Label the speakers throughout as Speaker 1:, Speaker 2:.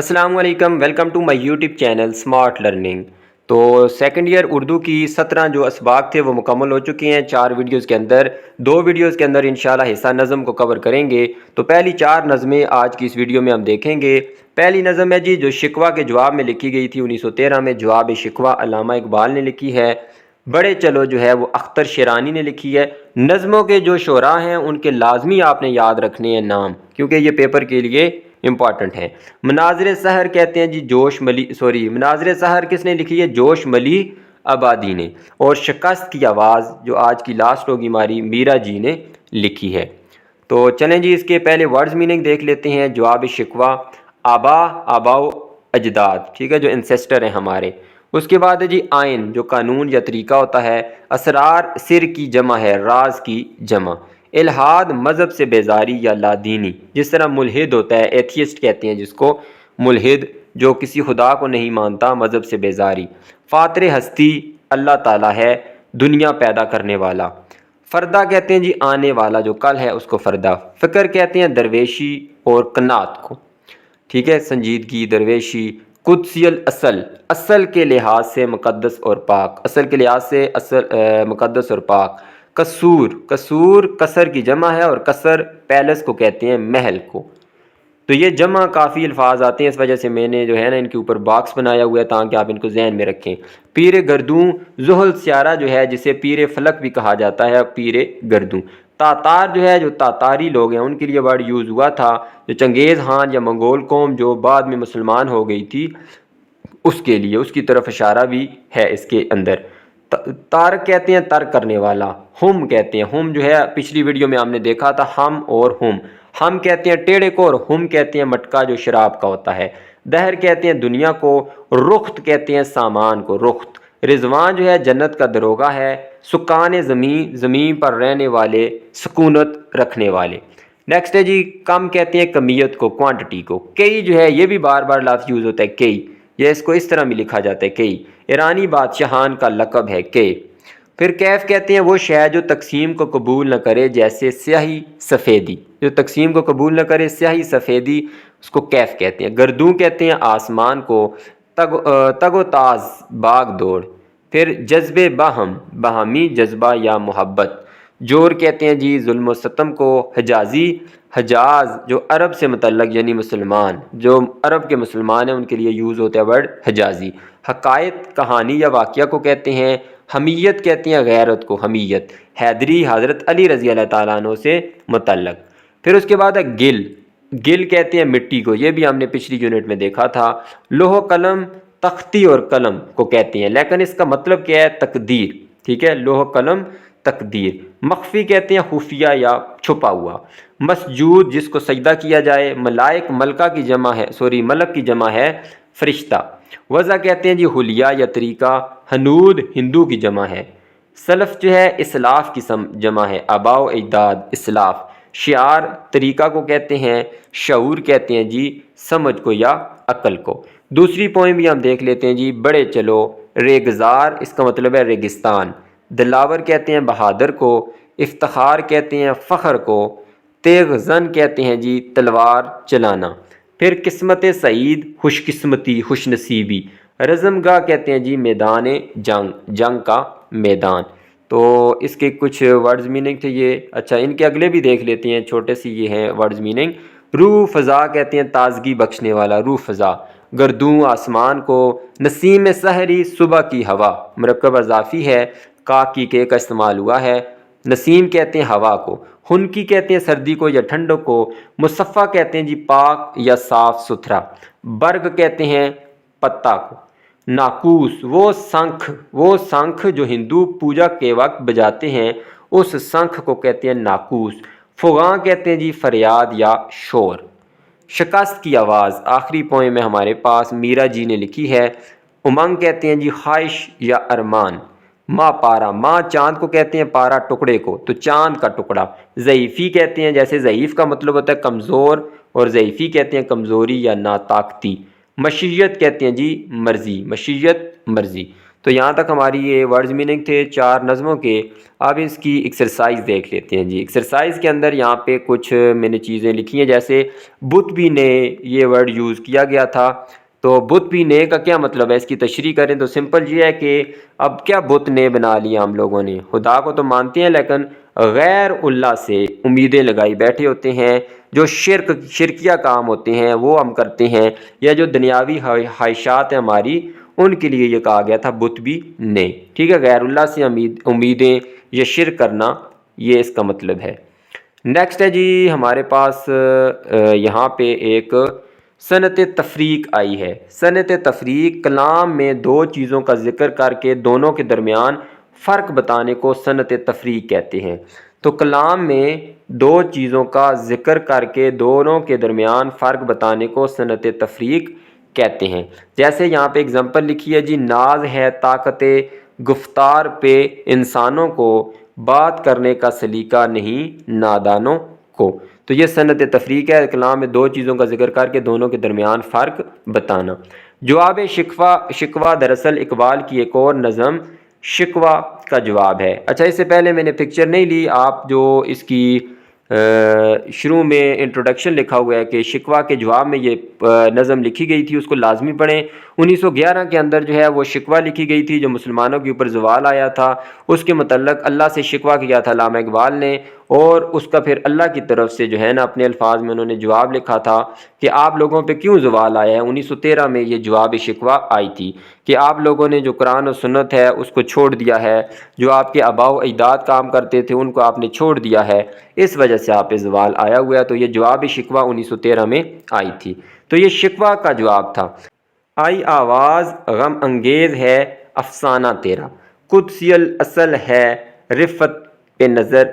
Speaker 1: السلام علیکم، welcome to my YouTube channel smart learning. تو سیکنڈ ایئر اردو کی 17 جو اسباق تھے وہ مکمل ہو چکے ہیں 4 ویڈیوز کے اندر۔ 2 ویڈیوز کے اندر انشاءاللہ حصہ نظم کو کور کریں گے۔ تو پہلی 4 نظمیں آج کی اس ویڈیو میں ہم دیکھیں گے۔ پہلی نظم ہے جی جو شکوہ کے جواب میں لکھی گئی تھی 1913 میں، جواب شکوہ علامہ اقبال نے لکھی ہے۔ بڑے چلو جو ہے وہ اختر شیرانی نے لکھی ہے۔ نظموں کے جو شعراء ہیں ان کے لازمی آپ نے یاد رکھنے ہیں نام، کیونکہ یہ پیپر کے لیے امپورٹنٹ ہے۔ مناظر سحر کہتے ہیں جی مناظر سحر کس نے لکھی ہے؟ جوش ملی آبادی نے۔ اور شکست کی آواز جو آج کی لاسٹ ہوگی ہماری، میرا جی نے لکھی ہے۔ تو چلیں جی اس کے پہلے ورڈز میننگ دیکھ لیتے ہیں۔ جواب شکوہ، آبا و اجداد، ٹھیک ہے، جو انسیسٹر ہیں ہمارے۔ اس کے بعد ہے جی آئین، جو قانون یا طریقہ ہوتا ہے۔ اسرار سر کی جمع ہے، راز کی جمع۔ الحاد مذہب سے بیزاری یا لادینی، جس طرح ملحد ہوتا ہے، ایتھیسٹ کہتے ہیں جس کو، ملحد جو کسی خدا کو نہیں مانتا، مذہب سے بیزاری۔ فاطر ہستی اللہ تعالیٰ ہے، دنیا پیدا کرنے والا۔ فردہ کہتے ہیں جی آنے والا، جو کل ہے اس کو فردہ۔ فکر کہتے ہیں درویشی اور قناعت کو، ٹھیک ہے، سنجیدگی، درویشی۔ قدسی الاصل، اصل کے لحاظ سے مقدس اور پاک، اصل کے لحاظ سے مقدس اور پاک۔ قصور قصر کی جمع ہے، اور قصر پیلس کو کہتے ہیں، محل کو۔ تو یہ جمع کافی الفاظ آتے ہیں، اس وجہ سے میں نے جو ہے نا ان کے اوپر باکس بنایا ہوا ہے تاکہ آپ ان کو ذہن میں رکھیں۔ پیر گردوں، زحل سیارہ جو ہے جسے پیر فلک بھی کہا جاتا ہے، پیر گردوں۔ تاتار جو ہے، جو تاتاری لوگ ہیں ان کے لیے ورڈ یوز ہوا تھا، جو چنگیز خان یا منگول قوم جو بعد میں مسلمان ہو گئی تھی اس کے لیے، اس کی طرف اشارہ بھی ہے اس کے اندر۔ تارک کہتے ہیں ترک کرنے والا۔ ہم کہتے ہیں، ہم جو ہے پچھلی ویڈیو میں ہم نے دیکھا تھا، ہم کہتے ہیں ٹیڑے کو، اور ہم کہتے ہیں مٹکا جو شراب کا ہوتا ہے۔ دہر کہتے ہیں دنیا کو، رخت کہتے ہیں سامان کو، رخت۔ رضوان جو ہے جنت کا دروگہ ہے۔ سکان زمین، زمین پر رہنے والے، سکونت رکھنے والے۔ نیکسٹ ہے جی کم کہتے ہیں کمیت کو، کوانٹٹی کو۔ کئی جو ہے یہ بھی بار بار لفظ یوز ہوتا ہے، کئی، یہ اس کو اس طرح بھی لکھا جاتا ہے، کئی۔ ایرانی بادشاہان کا لقب ہے کئی۔ پھر کیف کہتے ہیں وہ شے جو تقسیم کو قبول نہ کرے، جیسے سیاہی سفیدی، جو تقسیم کو قبول نہ کرے، سیاہی سفیدی، اس کو کیف کہتے ہیں۔ گردوں کہتے ہیں آسمان کو۔ تگ و تاز باغ دوڑ۔ پھر جذب باہم، باہمی جذبہ یا محبت۔ جور کہتے ہیں جی ظلم و ستم کو۔ حجازی، حجاز جو عرب سے متعلق یعنی مسلمان، جو عرب کے مسلمان ہیں ان کے لیے یوز ہوتا ہے ورڈ حجازی۔ حقائق کہانی یا واقعہ کو کہتے ہیں۔ حمیت کہتے ہیں غیرت کو، حمیت۔ حیدری حضرت علی رضی اللہ تعالیٰ عنہ سے متعلق۔ پھر اس کے بعد ہے گل، گل کہتے ہیں مٹی کو، یہ بھی ہم نے پچھلی یونٹ میں دیکھا تھا۔ لوح و قلم تختی اور قلم کو کہتے ہیں، لیکن اس کا مطلب کیا ہے؟ تقدیر، ٹھیک ہے، لوح و قلم تقدیر۔ مخفی کہتے ہیں خفیہ یا چھپا ہوا۔ مسجود جس کو سجدہ کیا جائے۔ ملائک ملکہ کی جمع ہے، ملک کی جمع ہے فرشتہ۔ وضع کہتے ہیں جی حلیہ یا طریقہ۔ حنود ہندو کی جمع ہے۔ سلف جو ہے اسلاف کی جمع ہے، آباء و اجداد، اسلاف۔ شعار طریقہ کو کہتے ہیں۔ شعور کہتے ہیں جی سمجھ کو یا عقل کو۔ دوسری پوائم بھی ہم دیکھ لیتے ہیں جی بڑے چلو۔ ریگزار اس کا مطلب ہے ریگستان۔ دلاور کہتے ہیں بہادر کو۔ افتخار کہتے ہیں فخر کو۔ تیغ زن کہتے ہیں جی تلوار چلانا۔ پھر قسمت سعید خوش قسمتی، خوش نصیبی۔ رزم گاہ کہتے ہیں جی میدان جنگ، جنگ کا میدان۔ تو اس کے کچھ ورڈز میننگ تھے یہ۔ اچھا ان کے اگلے بھی دیکھ لیتے ہیں، چھوٹے سی یہ ہیں ورڈز میننگ۔ روح فضا کہتے ہیں تازگی بخشنے والا، روح فضا۔ گردوں آسمان کو۔ نسیم سحری صبح کی ہوا، مرکب اضافی ہے، کا کی کے کا استعمال ہوا ہے۔ نسیم کہتے ہیں ہوا کو۔ خنکی کہتے ہیں سردی کو یا ٹھنڈک کو۔ مصفہ کہتے ہیں جی پاک یا صاف ستھرا۔ برگ کہتے ہیں پتا کو۔ ناقوس وہ شنکھ جو ہندو پوجا کے وقت بجاتے ہیں، اس شنکھ کو کہتے ہیں ناقوس۔ فغاں کہتے ہیں جی فریاد یا شور۔ شکست کی آواز آخری پوائم میں ہمارے پاس میرا جی نے لکھی ہے۔ امنگ کہتے ہیں جی خواہش یا ارمان۔ ماں پارا، ماں چاند کو کہتے ہیں، پارا ٹکڑے کو، تو چاند کا ٹکڑا۔ ضعیفی کہتے ہیں، جیسے ضعیف کا مطلب ہوتا ہے کمزور، اور ضعیفی کہتے ہیں کمزوری یا ناطاقتی۔ مشیت کہتے ہیں جی مرضی، مشیت مرضی۔ تو یہاں تک ہماری یہ ورڈز میننگ تھے 4 نظموں کے. اب اس کی ایکسرسائز دیکھ لیتے ہیں جی. ایکسرسائز کے اندر یہاں پہ کچھ میں نے چیزیں لکھی ہیں، جیسے بت بھی نے یہ ورڈ یوز کیا گیا تھا. تو بت بھی نے کا کیا مطلب ہے، اس کی تشریح کریں تو سمپل یہ ہے کہ اب کیا بت نے بنا لیا ہم لوگوں نے. خدا کو تو مانتے ہیں لیکن غیر اللہ سے امیدیں لگائی بیٹھے ہوتے ہیں. جو شرکیہ کام ہوتے ہیں وہ ہم کرتے ہیں، یا جو دنیاوی خواہشات ہیں ہماری، ان کے لیے یہ کہا گیا تھا بت بھی نے. ٹھیک ہے، غیر اللہ سے امیدیں یا شرک کرنا، یہ اس کا مطلب ہے. نیکسٹ ہے جی ہمارے پاس یہاں پہ ایک صنعت تفریق آئی ہے. صنعت تفریق کلام میں 2 چیزوں کا ذکر کر کے دونوں کے درمیان فرق بتانے کو صنعت تفریق کہتے ہیں. تو کلام میں 2 چیزوں کا ذکر کر کے دونوں کے درمیان فرق بتانے کو صنعت تفریق کہتے ہیں. جیسے یہاں پہ اگزامپل لکھی ہے جی، ناز ہے طاقت گفتار پہ انسانوں کو، بات کرنے کا سلیقہ نہیں نادانوں کو. تو یہ صنعت تفریق ہے، کلام میں 2 چیزوں کا ذکر کر کے دونوں کے درمیان فرق بتانا. جواب شکوہ دراصل اقبال کی ایک اور نظم شکوہ کا جواب ہے. اچھا، اس سے پہلے میں نے پکچر نہیں لی، آپ جو اس کی شروع میں انٹروڈکشن لکھا ہوا ہے کہ شکوہ کے جواب میں یہ نظم لکھی گئی تھی، اس کو لازمی پڑھیں. 1911 کے اندر جو ہے وہ شکوہ لکھی گئی تھی جو مسلمانوں کے اوپر زوال آیا تھا. اس کے متعلق اللہ سے شکوہ کیا تھا علامہ اقبال نے، اور اس کا پھر اللہ کی طرف سے جو ہے نا اپنے الفاظ میں انہوں نے جواب لکھا تھا کہ آپ لوگوں پہ کیوں زوال آیا ہے. 1913 میں یہ جواب شکوہ آئی تھی کہ آپ لوگوں نے جو قرآن و سنت ہے اس کو چھوڑ دیا ہے، جو آپ کے آباء و اجداد کام کرتے تھے ان کو آپ نے چھوڑ دیا ہے، اس وجہ سے آپ پہ زوال آیا ہوا ہے. تو یہ جواب شکوہ 1913 میں آئی تھی. تو یہ شکوہ کا جواب تھا. آئی آواز غم انگیز ہے افسانہ تیرا، قدسی الاصل ہے رفت پہ نظر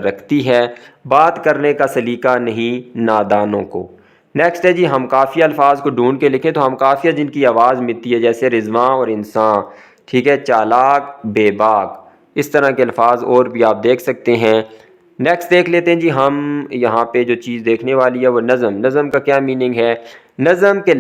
Speaker 1: رکھتی ہے، بات کرنے کا سلیقہ نہیں نادانوں کو. نیکسٹ ہے جی، ہم کافیہ الفاظ کو ڈھونڈ کے لکھیں. تو ہم کافیہ جن کی آواز ملتی ہے جیسے رضواں اور انسان، ٹھیک ہے، چالاک، بے باک، اس طرح کے الفاظ اور بھی آپ دیکھ سکتے ہیں. نیکسٹ دیکھ لیتے ہیں جی، ہم یہاں پہ جو چیز دیکھنے والی ہے وہ نظم کا کیا میننگ ہے. نظم کے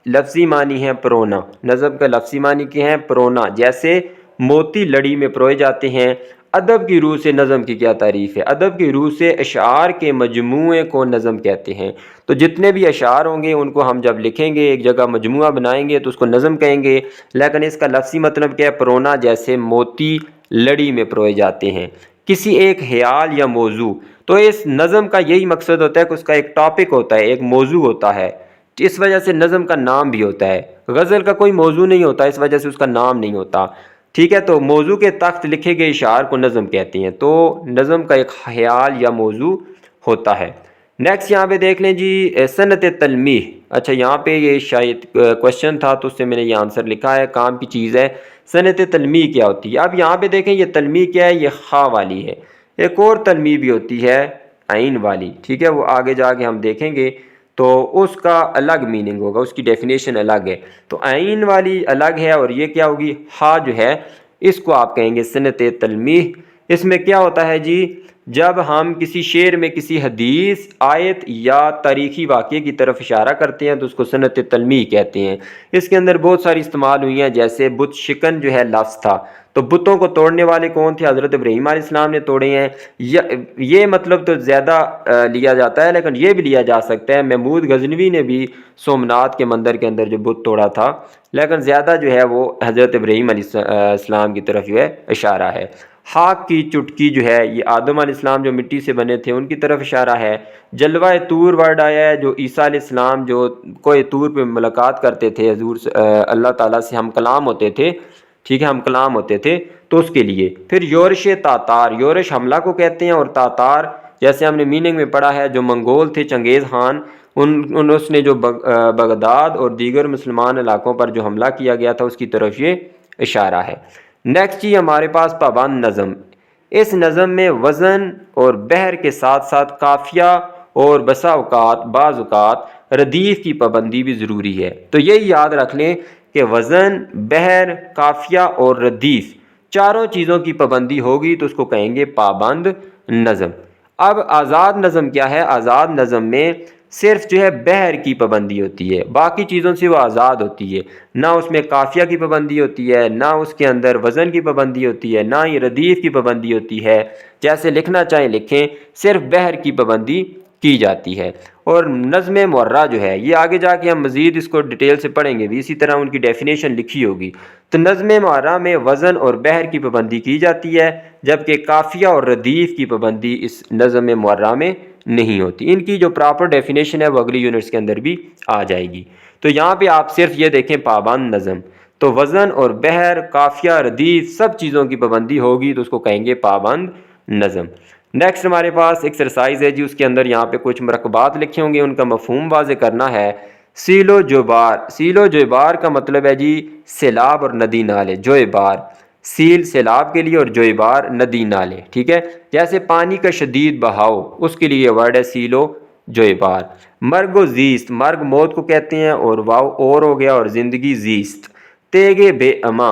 Speaker 1: لفظی معنی ہے پرونا. نظم کا لفظی معنی کیا ہے؟ پرونا. جیسے موتی لڑی میں پروئے جاتے ہیں. ادب کی روح سے نظم کی کیا تعریف ہے؟ ادب کی روح سے اشعار کے مجموعے کو نظم کہتے ہیں. تو جتنے بھی اشعار ہوں گے ان کو ہم جب لکھیں گے ایک جگہ مجموعہ بنائیں گے تو اس کو نظم کہیں گے. لیکن اس کا لفظی مطلب کیا ہے؟ پرونا. جیسے موتی لڑی میں پروئے جاتے ہیں کسی ایک خیال یا موضوع. تو اس نظم کا یہی مقصد ہوتا ہے کہ اس کا ایک ٹاپک ہوتا ہے، ایک موضوع ہوتا ہے، اس وجہ سے نظم کا نام بھی ہوتا ہے. غزل کا کوئی موضوع نہیں ہوتا، اس وجہ سے اس کا نام نہیں ہوتا. ٹھیک ہے، تو موضوع کے تحت لکھے گئے اشعار کو نظم کہتے ہیں. تو نظم کا ایک خیال یا موضوع ہوتا ہے. نیکسٹ یہاں پہ دیکھ لیں جی، صنعت تلمیح. اچھا، یہاں پہ یہ شاید کوشچن تھا تو اس سے میں نے یہ آنسر لکھا ہے، کام کی چیز ہے. صنعت تلمیح کیا ہوتی ہے؟ اب یہاں پہ دیکھیں یہ تلمیح کیا ہے، یہ خا والی ہے. ایک اور تلمیح بھی ہوتی ہے عین والی. ٹھیک ہے، وہ آگے جا کے ہم دیکھیں گے تو اس کا الگ میننگ ہوگا، اس کی ڈیفینیشن الگ ہے. تو عین والی الگ ہے اور یہ کیا ہوگی؟ ہا جو ہے اس کو آپ کہیں گے صنعت تلمیح. اس میں کیا ہوتا ہے جی، جب ہم کسی شعر میں کسی حدیث، آیت یا تاریخی واقعے کی طرف اشارہ کرتے ہیں تو اس کو صنعت تلمیح کہتے ہیں. اس کے اندر بہت ساری استعمال ہوئی ہیں، جیسے بت شکن جو ہے لفظ تھا. تو بتوں کو توڑنے والے کون تھے؟ حضرت ابراہیم علیہ السلام نے توڑے ہیں. یہ مطلب تو زیادہ لیا جاتا ہے، لیکن یہ بھی لیا جا سکتا ہے محمود غزنوی نے بھی سومنات کے مندر کے اندر جو بت توڑا تھا، لیکن زیادہ جو ہے وہ حضرت ابراہیم علیہ السلام کی طرف جو ہے اشارہ ہے. خاک کی چٹکی جو ہے یہ آدم علیہ السلام جو مٹی سے بنے تھے ان کی طرف اشارہ ہے. جلوہ طور ورڈ آیا ہے جو عیسیٰ علیہ السلام جو کوہ طور پہ ملاقات کرتے تھے حضور اللہ تعالیٰ سے، ہم کلام ہوتے تھے. ٹھیک ہے، ہم کلام ہوتے تھے تو اس کے لیے. پھر یورش تاتار، یورش حملہ کو کہتے ہیں، اور تاتار جیسے ہم نے میننگ میں پڑھا ہے جو منگول تھے چنگیز خان، اس نے جو بغداد اور دیگر مسلمان علاقوں پر جو حملہ کیا گیا تھا اس کی طرف یہ اشارہ ہے. نیکسٹ جی ہمارے پاس پابند نظم. اس نظم میں وزن اور بحر کے ساتھ ساتھ قافیہ اور بعض اوقات ردیف کی پابندی بھی ضروری ہے. تو یہی یاد رکھ لیں کہ وزن، بحر، قافیہ اور ردیف، چاروں چیزوں کی پابندی ہوگی تو اس کو کہیں گے پابند نظم. اب آزاد نظم کیا ہے؟ آزاد نظم میں صرف جو ہے بحر کی پابندی ہوتی ہے، باقی چیزوں سے وہ آزاد ہوتی ہے، نہ اس میں قافیہ کی پابندی ہوتی ہے، نہ اس کے اندر وزن کی پابندی ہوتی ہے، نہ ہی ردیف کی پابندی ہوتی ہے، جیسے لکھنا چاہیں لکھیں، صرف بحر کی پابندی کی جاتی ہے۔ اور نظم معرہ جو ہے یہ آگے جا کے ہم مزید اس کو ڈیٹیل سے پڑھیں گے بھی، اسی طرح ان کی ڈیفینیشن لکھی ہوگی۔ تو نظم معرہ میں وزن اور بحر کی پابندی کی جاتی ہے، جبکہ قافیہ اور ردیف کی پابندی اس نظم معرہ میں نہیں ہوتی۔ ان کی جو پراپر ڈیفینیشن ہے وہ اگلی یونٹس کے اندر بھی آ جائے گی۔ تو یہاں پہ آپ صرف یہ دیکھیں پابند نظم، تو وزن اور بحر، قافیہ، ردیف سب چیزوں کی پابندی ہوگی تو اس کو کہیں گے پابند نظم۔ نیکسٹ ہمارے پاس ایکسرسائز ہے جی، اس کے اندر یہاں پہ کچھ مرکبات لکھے ہوں گے، ان کا مفہوم واضح کرنا ہے۔ سیل و جوبار، سیل و جوبار کا مطلب ہے جی سیلاب اور ندی نالے۔ جوبار، سیل سیلاب کے لیے اور جوبار ندی نالے، ٹھیک ہے، جیسے پانی کا شدید بہاؤ، اس کے لیے ورڈ ہے سیل و جوبار۔ مرگ و زیست، مرگ موت کو کہتے ہیں، اور واو اور ہو گیا، اور زندگی زیست۔ تیغ بے اما،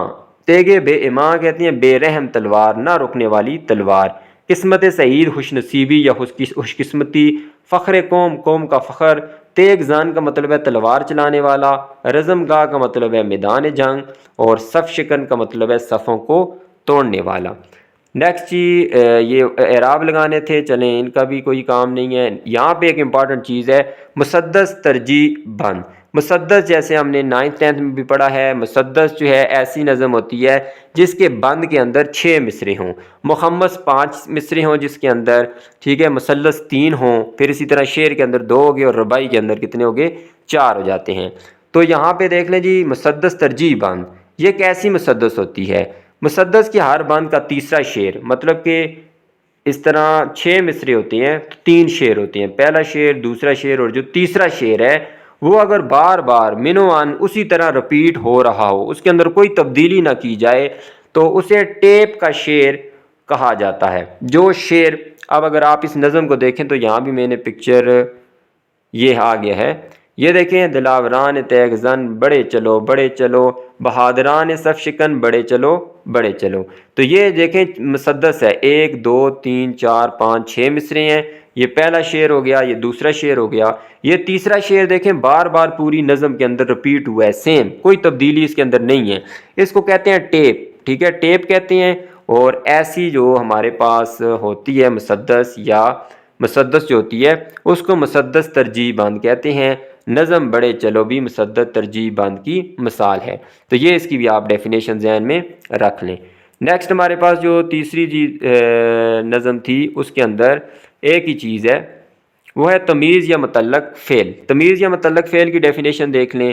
Speaker 1: تیغ بے اما کہتے ہیں بے رحم تلوار، نہ رکنے والی تلوار۔ قسمت سعید، خوش نصیبی یا خوش قسمتی۔ فخر قوم، قوم کا فخر۔ تیغ زن کا مطلب ہے تلوار چلانے والا۔ رزم گاہ کا مطلب ہے میدان جنگ، اور صف شکن کا مطلب ہے صفوں کو توڑنے والا۔ نیکسٹ جی یہ اعراب لگانے تھے، چلیں ان کا بھی کوئی کام نہیں ہے۔ یہاں پہ ایک امپورٹنٹ چیز ہے، مسدس ترجیح بند۔ مسدس جیسے ہم نے 9th 10th میں بھی پڑھا ہے، مسدس جو ہے ایسی نظم ہوتی ہے جس کے بند کے اندر 6 مصرے ہوں، مخمس 5 مصرے ہوں جس کے اندر، ٹھیک ہے، مثلث 3 ہوں، پھر اسی طرح شعر کے اندر 2 ہو گئے، اور رباعی کے اندر کتنے ہو گئے، 4 ہو جاتے ہیں۔ تو یہاں پہ دیکھ لیں جی مسدس ترجیح بند، یہ کیسی مسدس ہوتی ہے؟ مسدس کے ہر بند کا تیسرا شعر، مطلب کہ اس طرح 6 مصرے ہوتے ہیں تو 3 شعر ہوتے ہیں، پہلا شعر، دوسرا شعر، اور جو تیسرا شعر ہے وہ اگر بار بار منوان اسی طرح رپیٹ ہو رہا ہو، اس کے اندر کوئی تبدیلی نہ کی جائے، تو اسے ٹیپ کا شعر کہا جاتا ہے۔ جو شعر، اب اگر آپ اس نظم کو دیکھیں تو یہاں بھی میں نے پکچر یہ آ گیا ہے، یہ دیکھیں، دلاوران تیغ زن بڑے چلو بڑے چلو، بہادران صف شکن بڑے چلو بڑے چلو۔ تو یہ دیکھیں مسدس ہے، 1 2 3 4 5 6 مصرے ہیں، یہ پہلا شعر ہو گیا، یہ دوسرا شعر ہو گیا، یہ تیسرا شعر دیکھیں بار بار پوری نظم کے اندر رپیٹ ہوا ہے، سیم، کوئی تبدیلی اس کے اندر نہیں ہے۔ اس کو کہتے ہیں ٹیپ، ٹھیک ہے، ٹیپ کہتے ہیں۔ اور ایسی جو ہمارے پاس ہوتی ہے مسدس، یا مسدس جو ہوتی ہے اس کو مسدس ترجیح بند کہتے ہیں۔ نظم بڑے چلو بھی مسدس ترجیح بند کی مثال ہے، تو یہ اس کی بھی آپ ڈیفینیشن ذہن میں رکھ لیں۔ نیکسٹ ہمارے پاس جو تیسری نظم تھی اس کے اندر ایک ہی چیز ہے، وہ ہے تمیز یا متعلق فعل۔ تمیز یا متعلق فعل کی ڈیفینیشن دیکھ لیں،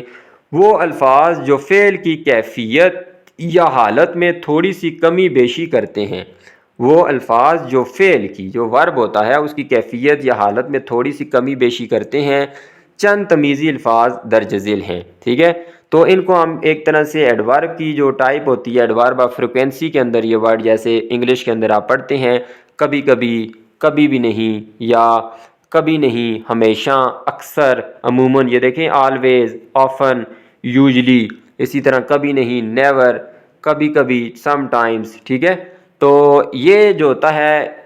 Speaker 1: وہ الفاظ جو فعل کی کیفیت یا حالت میں تھوڑی سی کمی بیشی کرتے ہیں، وہ الفاظ جو فعل کی، جو ورب ہوتا ہے اس کی کیفیت یا حالت میں تھوڑی سی کمی بیشی کرتے ہیں، چند تمیزی الفاظ درج ذیل ہیں، ٹھیک ہے۔ تو ان کو ہم ایک طرح سے ایڈورب کی جو ٹائپ ہوتی ہے، ایڈورب آف فریکوینسی کے اندر یہ ورڈ جیسے انگلش کے اندر آپ پڑھتے ہیں، کبھی کبھی، کبھی بھی نہیں، یا کبھی نہیں، ہمیشہ، اکثر، عموماً، یہ دیکھیں آلویز، آفن، یوزلی، اسی طرح کبھی نہیں، نیور، کبھی کبھی، سم ٹائمز، ٹھیک ہے۔ تو یہ جو ہوتا ہے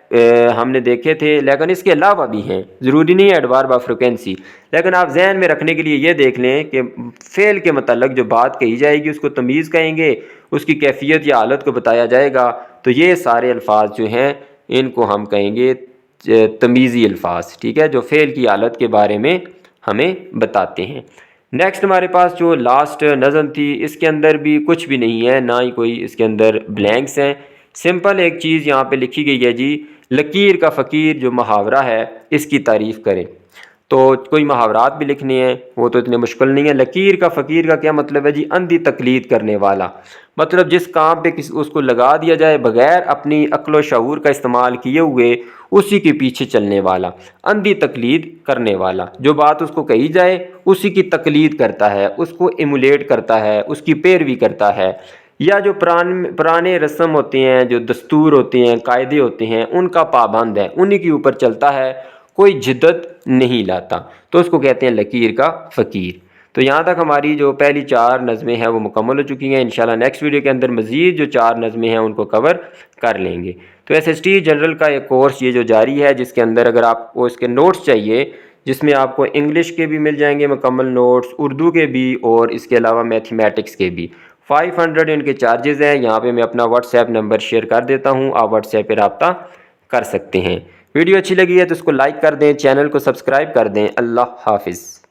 Speaker 1: ہم نے دیکھے تھے، لیکن اس کے علاوہ بھی ہیں، ضروری نہیں ہے ایڈورب آف فریکوینسی، لیکن آپ ذہن میں رکھنے کے لیے یہ دیکھ لیں کہ فعل کے متعلق جو بات کہی جائے گی اس کو تمیز کہیں گے، اس کی کیفیت یا حالت کو بتایا جائے گا، تو یہ سارے الفاظ جو ہیں ان کو ہم کہیں گے تمیزی الفاظ، ٹھیک ہے، جو فعل کی حالت کے بارے میں ہمیں بتاتے ہیں۔ نیکسٹ ہمارے پاس جو لاسٹ نظم تھی، اس کے اندر بھی کچھ بھی نہیں ہے، نہ ہی کوئی اس کے اندر بلینکس ہیں، سمپل ایک چیز یہاں پہ لکھی گئی ہے جی، لکیر کا فقیر جو محاورہ ہے اس کی تعریف کریں۔ تو کوئی محاورات بھی لکھنے ہیں، وہ تو اتنے مشکل نہیں ہے۔ لکیر کا فقیر کا کیا مطلب ہے جی؟ اندھی تقلید کرنے والا، مطلب جس کام پہ اس کو لگا دیا جائے بغیر اپنی عقل و شعور کا استعمال کیے ہوئے اسی کے پیچھے چلنے والا، اندھی تقلید کرنے والا، جو بات اس کو کہی جائے اسی کی تقلید کرتا ہے، اس کو ایمولیٹ کرتا ہے، اس کی پیروی کرتا ہے، یا جو پرانے رسم ہوتے ہیں، جو دستور ہوتے ہیں، قاعدے ہوتے ہیں، ان کا پابند ہے، انہی کے اوپر چلتا ہے، کوئی جدت نہیں لاتا، تو اس کو کہتے ہیں لکیر کا فقیر۔ تو یہاں تک ہماری جو پہلی 4 نظمیں ہیں وہ مکمل ہو چکی ہیں۔ انشاءاللہ نیکسٹ ویڈیو کے اندر مزید جو 4 نظمیں ہیں ان کو کور کر لیں گے۔ تو SST جنرل کا ایک کورس یہ جو جاری ہے، جس کے اندر اگر آپ کو اس کے نوٹس چاہیے جس میں آپ کو انگلش کے بھی مل جائیں گے مکمل نوٹس، اردو کے بھی اور اس کے علاوہ میتھمیٹکس کے بھی۔ 500 ان کے چارجز ہیں۔ یہاں پہ میں اپنا واٹس ایپ نمبر شیئر کر دیتا ہوں، آپ واٹس ایپ پہ رابطہ کر سکتے ہیں۔ ویڈیو اچھی لگی ہے تو اس کو لائک کر دیں، چینل کو سبسکرائب کر دیں۔ اللہ حافظ۔